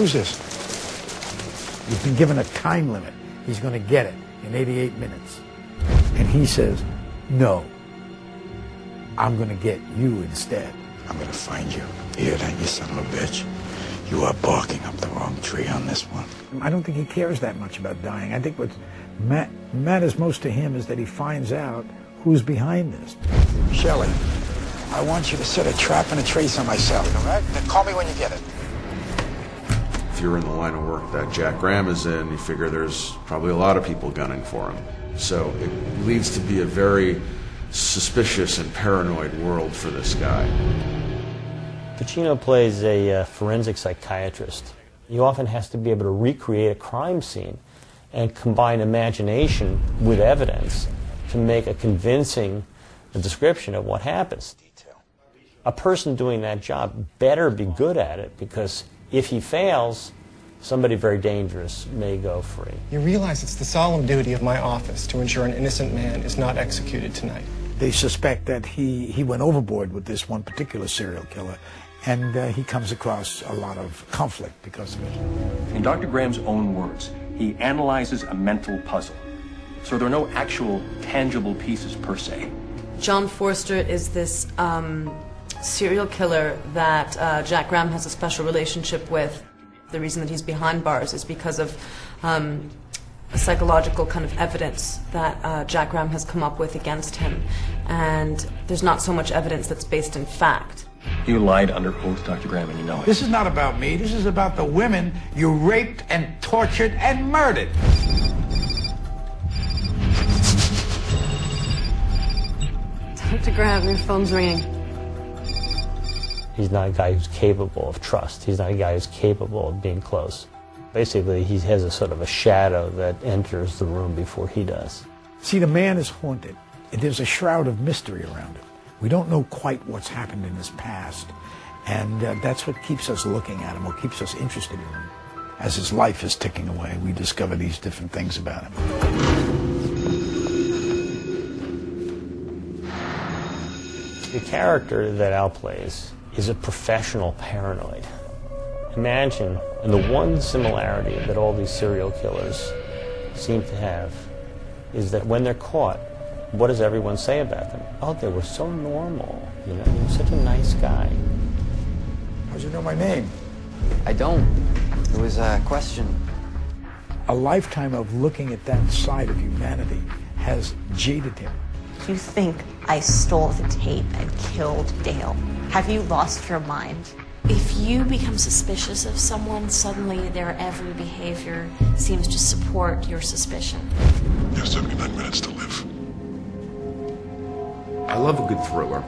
Who's this? You've been given a time limit. He's going to get it in 88 minutes. And he says, no, I'm going to get you instead. I'm going to find you. You hear that, you son of a bitch? You are barking up the wrong tree on this one. I don't think he cares that much about dying. I think what matters most to him is that he finds out who's behind this. Shelley, I want you to set a trap and a trace on my cell, all right? Then call me when you get it. If you're in the line of work that Jack Graham is in, you figure there's probably a lot of people gunning for him. So it leads to be a very suspicious and paranoid world for this guy. Pacino plays a forensic psychiatrist. He often has to be able to recreate a crime scene and combine imagination with evidence to make a convincing description of what happens. A person doing that job better be good at it, because if he fails, somebody very dangerous may go free. You realize it's the solemn duty of my office to ensure an innocent man is not executed tonight. They suspect that he went overboard with this one particular serial killer, and he comes across a lot of conflict because of it. In Dr. Graham's own words, he analyzes a mental puzzle. So there are no actual tangible pieces per se. John Forster is this serial killer that Jack Graham has a special relationship with. The reason that he's behind bars is because of a psychological kind of evidence that Jack Graham has come up with against him. And there's not so much evidence that's based in fact. You lied under oath, Dr. Graham, and you know it. This is not about me. This is about the women you raped and tortured and murdered. Dr. Graham, your phone's ringing. He's not a guy who's capable of trust. He's not a guy who's capable of being close. Basically, he has a sort of a shadow that enters the room before he does. See, the man is haunted. There's a shroud of mystery around him. We don't know quite what's happened in his past, and that's what keeps us looking at him, or keeps us interested in him. As his life is ticking away, we discover these different things about him. The character that Al plays is a professional paranoid. Imagine, and the one similarity that all these serial killers seem to have is that when they're caught, what does everyone say about them? Oh, they were so normal, you know, you're such a nice guy. How'd you know my name? I don't. It was a question. A lifetime of looking at that side of humanity has jaded him. You think I stole the tape and killed Dale? Have you lost your mind? If you become suspicious of someone, suddenly their every behavior seems to support your suspicion. You have 79 minutes to live. I love a good thriller.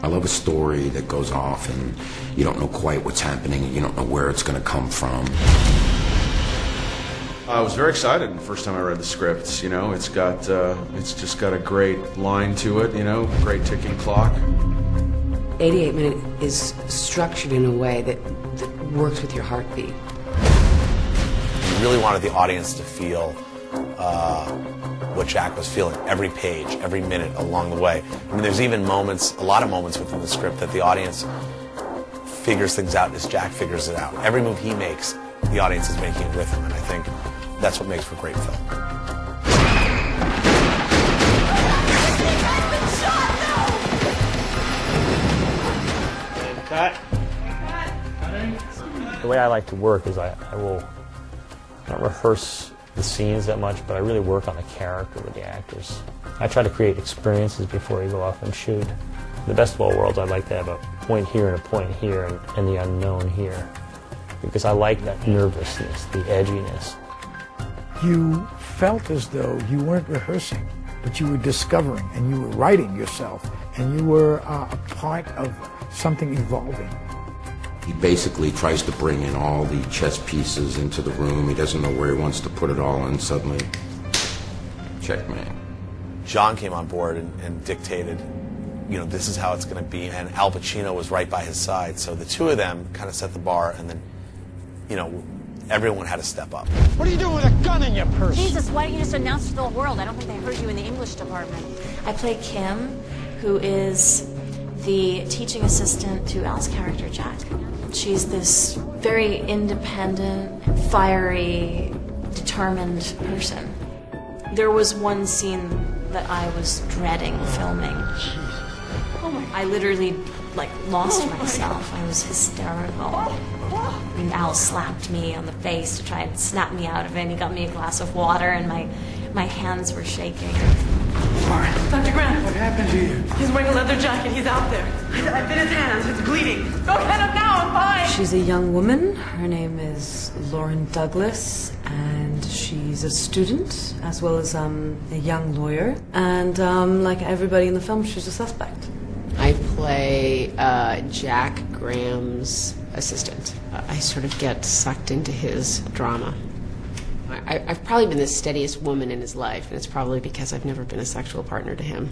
I love a story that goes off and you don't know quite what's happening and you don't know where it's going to come from. I was very excited the first time I read the script. You know, it's just got a great line to it, you know, great ticking clock. 88 Minute is structured in a way that works with your heartbeat. We really wanted the audience to feel what Jack was feeling every page, every minute along the way. I mean, there's even moments, a lot of moments within the script that the audience figures things out as Jack figures it out. Every move he makes, the audience is making it with him, and I think that's what makes for a great film. Cut. The way I like to work is I will not rehearse the scenes that much, but I really work on the character with the actors. I try to create experiences before you go off and shoot. The best of all worlds, I'd like to have a point here and a point here and the unknown here, because I like that nervousness, the edginess. You felt as though you weren't rehearsing, but you were discovering, and you were writing yourself, and you were a part of something evolving. He basically tries to bring in all the chess pieces into the room. He doesn't know where he wants to put it all, and suddenly, checkmate. John came on board and dictated, you know, this is how it's going to be, and Al Pacino was right by his side, so the two of them kind of set the bar, and then, you know, everyone had to step up. What are you doing with a gun in your purse? Jesus, why don't you just announce to the whole world? I don't think they heard you in the English department. I play Kim, who is the teaching assistant to Al's character, Jack. She's this very independent, fiery, determined person. There was one scene that I was dreading filming. I literally, lost myself. I was hysterical. And Al slapped me on the face to try and snap me out of it, and he got me a glass of water, and my hands were shaking. Dr. Graham. What happened to you? He's wearing a leather jacket. He's out there. I bit his hands. It's bleeding. Go get him now. I'm fine. She's a young woman. Her name is Lauren Douglas, and she's a student as well as a young lawyer. And like everybody in the film, she's a suspect. I play Jack Graham's assistant. I sort of get sucked into his drama. I've probably been the steadiest woman in his life, and it's probably because I've never been a sexual partner to him.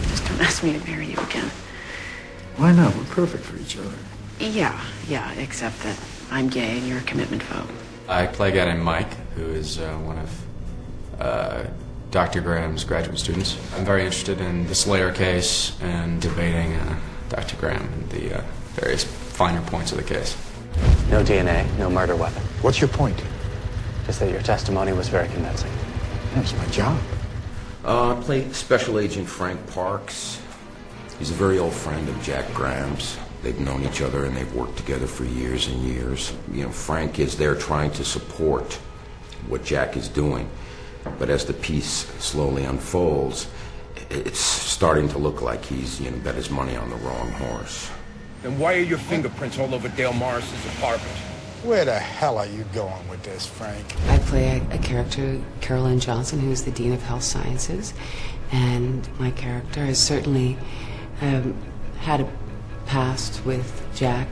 Just don't ask me to marry you again. Why not? We're perfect for each other. Yeah, except that I'm gay and you're a commitment phobe. I play a guy named Mike, who is one of Dr. Graham's graduate students. I'm very interested in the Slayer case and debating Dr. Graham and the various finer points of the case. No DNA, no murder weapon. What's your point? Just that your testimony was very convincing. That's my job. I play Special Agent Frank Parks. He's a very old friend of Jack Graham's. They've known each other and they've worked together for years and years. Frank is there trying to support what Jack is doing. But as the piece slowly unfolds, it's starting to look like he's, bet his money on the wrong horse. Then why are your fingerprints all over Dale Morris's apartment? Where the hell are you going with this, Frank? I play a character, Carolyn Johnson, who's the Dean of Health Sciences, and my character has certainly had a past with Jack.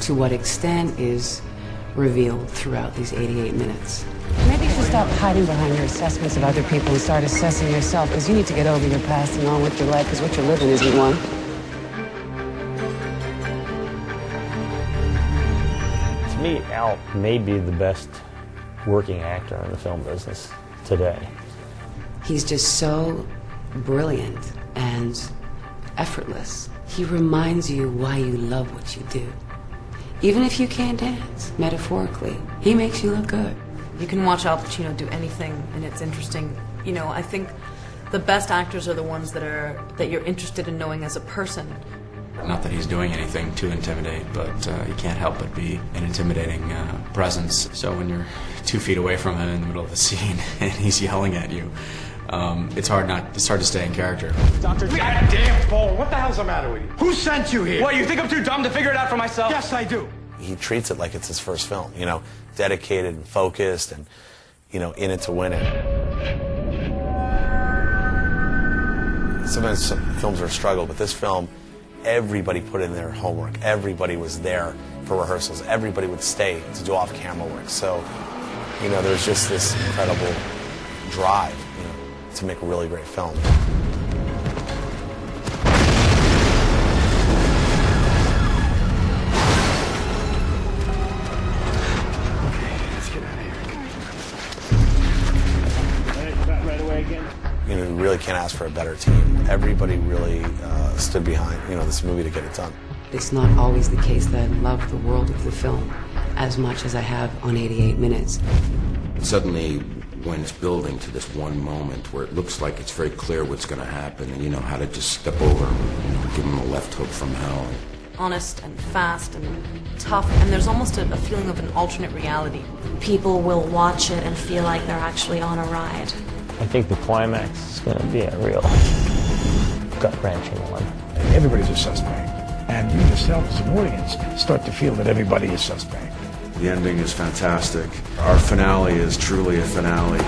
To what extent is revealed throughout these 88 minutes. Maybe you should stop hiding behind your assessments of other people and start assessing yourself, because you need to get over your past and on with your life, because what you're living isn't one. To me, Al may be the best working actor in the film business today. He's just so brilliant and effortless. He reminds you why you love what you do. Even if you can't dance, metaphorically, he makes you look good. You can watch Al Pacino do anything, and it's interesting. I think the best actors are the ones that you're interested in knowing as a person. Not that he's doing anything to intimidate, but he can't help but be an intimidating presence. So when you're 2 feet away from him in the middle of the scene and he's yelling at you, it's hard to stay in character. Dr. Goddamn phone! What the hell's the matter with you? Who sent you here? What, you think I'm too dumb to figure it out for myself? Yes, I do. He treats it like it's his first film, dedicated and focused and, in it to win it. Sometimes some films are a struggle, but this film, everybody put in their homework. Everybody was there for rehearsals. Everybody would stay to do off-camera work. So, there's just this incredible drive, to make a really great film. You really can't ask for a better team. Everybody really stood behind, this movie to get it done. It's not always the case that I love the world of the film as much as I have on 88 minutes. Suddenly, when it's building to this one moment where it looks like it's very clear what's going to happen, and how to just step over him, give him a left hook from hell. Honest and fast and tough, and there's almost a feeling of an alternate reality. People will watch it and feel like they're actually on a ride. I think the climax is going to be a real gut-wrenching one. Everybody's a suspect, and you yourself as an audience start to feel that everybody is suspect. The ending is fantastic. Our finale is truly a finale.